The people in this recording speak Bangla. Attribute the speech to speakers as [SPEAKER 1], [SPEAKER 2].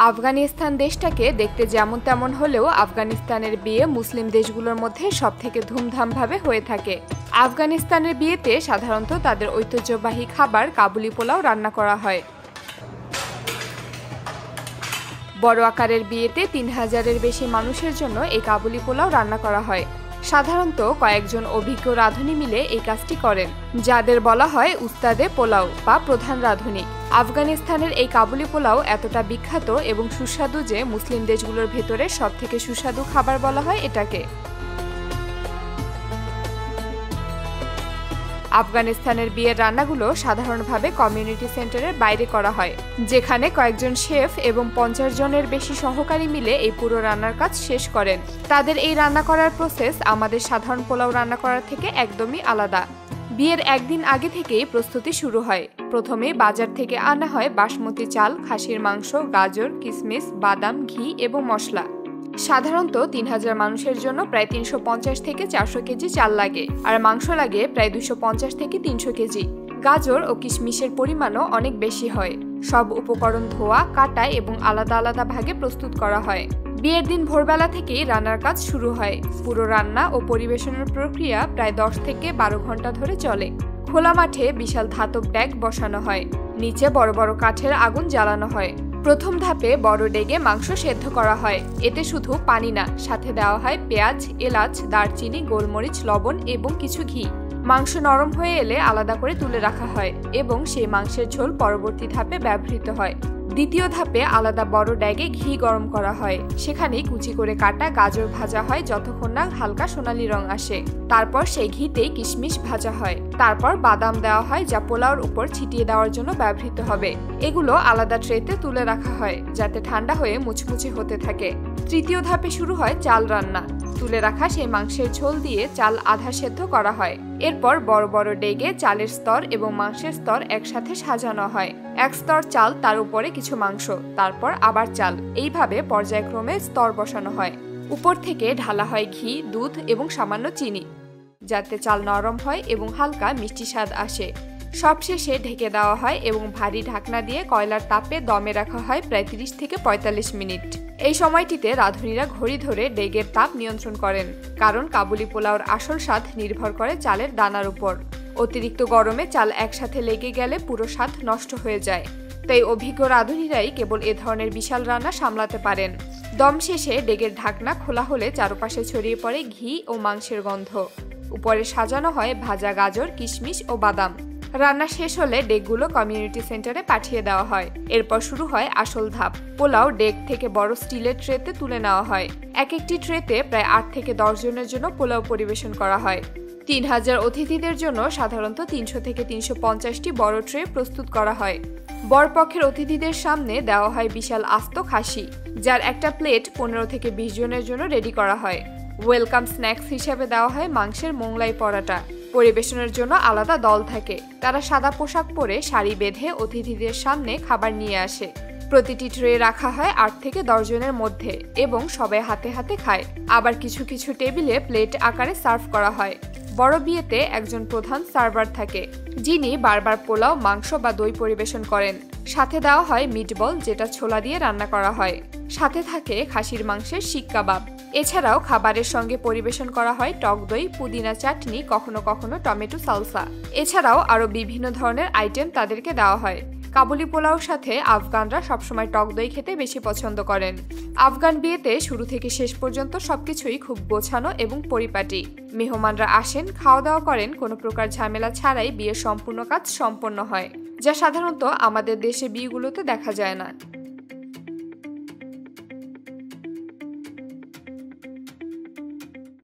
[SPEAKER 1] আফগানিস্তান দেশটাকে দেখতে যেমন তেমন হলেও আফগানিস্তানের বিয়ে মুসলিম দেশগুলোর মধ্যে সবথেকে ধুমধামভাবে হয়ে থাকে। আফগানিস্তানের বিয়েতে সাধারণত তাদের ঐতিহ্যবাহী খাবার কাবুলি পোলাও রান্না করা হয়। বড় আকারের বিয়েতে ৩,০০০-এর বেশি মানুষের জন্য এই কাবুলি পোলাও রান্না করা হয়। সাধারণত কয়েকজন অভিজ্ঞ রাঁধুনি মিলে এই কাজটি করেন, যাদের বলা হয় উস্তাদে পোলাও বা প্রধান রাঁধুনি। আফগানিস্তানের এই কাবুলি পোলাও এতটা বিখ্যাত এবং সুস্বাদু যে মুসলিম দেশগুলোর ভেতরে সবথেকে সুস্বাদু খাবার বলা হয় এটাকে। আফগানিস্তানের বিয়ের রান্নাগুলো সাধারণভাবে কমিউনিটি সেন্টারের বাইরে করা হয়, যেখানে কয়েকজন শেফ এবং ৫০ জনের বেশি সহকারী মিলে এই পুরো রান্নার কাজ শেষ করেন। তাদের এই রান্না করার প্রসেস আমাদের সাধারণ পোলাও রান্না করার থেকে একদমই আলাদা। বিয়ের একদিন আগে থেকেই প্রস্তুতি শুরু হয়। প্রথমে বাজার থেকে আনা হয় বাসমতি চাল, খাসির মাংস, গাজর, কিশমিশ, বাদাম, ঘি এবং মশলা। সাধারণত ৩,০০০ মানুষের জন্য প্রায় ৩৫০ থেকে ৪০০ কেজি চাল লাগে, আর মাংস লাগে প্রায় ২৫০ থেকে ৩০০ কেজি। গাজর ও কিশমিশের পরিমাণও অনেক বেশি হয়। সব উপকরণ ধোয়া, কাটা এবং আলাদা আলাদা ভাগে প্রস্তুত করা হয়। বিয়ের দিন ভোরবেলা থেকেই রান্নার কাজ শুরু হয়। পুরো রান্না ও পরিবেশনের প্রক্রিয়া প্রায় ১০ থেকে ১২ ঘন্টা ধরে চলে। খোলা মাঠে বিশাল ধাতব ডেক বসানো হয়, নিচে বড় বড় কাঠের আগুন জ্বালানো হয়। প্রথম ধাপে বড় ডেগে মাংস সেদ্ধ করা হয়। এতে শুধু পানি না, সাথে দেওয়া হয় পেঁয়াজ, এলাচ, দারচিনি, গোলমরিচ, লবণ এবং কিছু ঘি। মাংস নরম হয়ে এলে আলাদা করে তুলে রাখা হয় এবং সেই মাংসের ঝোল পরবর্তী ধাপে ব্যবহৃত হয়। দ্বিতীয় ধাপে আলাদা বড় ড্যাগে ঘি গরম করা হয়। সেখানেই কুচি করে কাটা গাজর ভাজা হয় যতক্ষণ না হালকা সোনালী রং আসে। তারপর সেই ঘিতেই কিশমিশ ভাজা হয়। তারপর বাদাম দেওয়া হয়, যা পোলাওর উপর ছিটিয়ে দেওয়ার জন্য ব্যবহৃত হবে। এগুলো আলাদা ট্রেতে তুলে রাখা হয় যাতে ঠান্ডা হয়ে মুচমুচে হতে থাকে। তৃতীয় ধাপে শুরু হয় চাল রান্না। তুলে রাখা সেই মাংসের ঝোল দিয়ে চাল আধা সেদ্ধ করা হয়। এরপর বড় বড় ডেগে চালের স্তর এবং মাংসের স্তর একসাথে সাজানো হয়। এক স্তর চাল, তার উপরে কিছু মাংস, তারপর আবার চাল। এইভাবে পর্যায়ক্রমে স্তর বসানো হয়। উপর থেকে ঢালা হয় ঘি, দুধ এবং সামান্য চিনি, যাতে চাল নরম হয় এবং হালকা মিষ্টি স্বাদ আসে। সবশেষে ঢেকে দেওয়া হয় এবং ভারী ঢাকনা দিয়ে কয়লার তাপে দমে রাখা হয় প্রায় ৩০ থেকে ৪৫ মিনিট। এই সময়টিতে রাঁধুনিরা ঘড়ি ধরে ডেগের তাপ নিয়ন্ত্রণ করেন, কারণ কাবুলি পোলাওর আসল স্বাদ নির্ভর করে চালের দানার উপর। অতিরিক্ত গরমে চাল একসাথে লেগে গেলে পুরো স্বাদ নষ্ট হয়ে যায়। তাই অভিজ্ঞ রাঁধুনিরাই কেবল এ ধরনের বিশাল রান্না সামলাতে পারেন। দম শেষে ডেগের ঢাকনা খোলা হলে চারপাশে ছড়িয়ে পড়ে ঘি ও মাংসের গন্ধ। উপরে সাজানো হয় ভাজা গাজর, কিশমিশ ও বাদাম। রান্না শেষ হলে ডেকগুলো কমিউনিটি সেন্টারে পাঠিয়ে দেওয়া হয়। এরপর শুরু হয় আসল ধাপ। পোলাও ডেক থেকে বড় স্টিলের ট্রেতে তুলে নেওয়া হয়। এক একটি ট্রেতে প্রায় ৮ থেকে ১০ জনের জন্য পোলাও পরিবেশন করা হয়। ৩,০০০ অতিথিদের জন্য সাধারণত ৩০০ থেকে ৩৫০টি বড় ট্রে প্রস্তুত করা হয়। বরপক্ষের অতিথিদের সামনে দেওয়া হয় বিশাল আস্ত খাসি, যার একটা প্লেট ১৫ থেকে ২০ জনের জন্য রেডি করা হয়। ওয়েলকাম স্ন্যাক্স হিসেবে দেওয়া হয় মাংসের মোংলাই পরাটা। পরিবেশনের জন্য আলাদা দল থাকে। তারা সাদা পোশাক পরে সারি বেঁধে অতিথিদের সামনে খাবার নিয়ে আসে। প্রতিটি ট্রে রাখা হয় ৮ থেকে ১০ জনের মধ্যে এবং সবাই হাতে হাতে খায়। আবার কিছু কিছু টেবিলে প্লেট আকারে সার্ভ করা হয়। বড় বিয়েতে একজন প্রধান সার্ভার থাকে, যিনি বারবার পোলাও, মাংস বা দই পরিবেশন করেন। সাথে দেওয়া হয় মিটবল, যেটা ছোলা দিয়ে রান্না করা হয়। সাথে থাকে খাসির মাংসের শিক কাবাব। এছাড়াও খাবারের সঙ্গে পরিবেশন করা হয় টক দই, পুদিনা চাটনি, কখনো কখনো টমেটো সালসা। এছাড়াও আরও বিভিন্ন ধরনের আইটেম তাদেরকে দেওয়া হয়। কাবুলি পোলাওর সাথে আফগানরা সবসময় টক দই খেতে বেশি পছন্দ করেন। আফগান বিয়েতে শুরু থেকে শেষ পর্যন্ত সবকিছুই খুব গোছানো এবং পরিপাটি। মেহমানরা আসেন, খাওয়া দাওয়া করেন, কোনো প্রকার ঝামেলা ছাড়াই বিয়ের সম্পূর্ণ কাজ সম্পন্ন হয়, যা সাধারণত আমাদের দেশে বিয়েগুলোতে দেখা যায় না।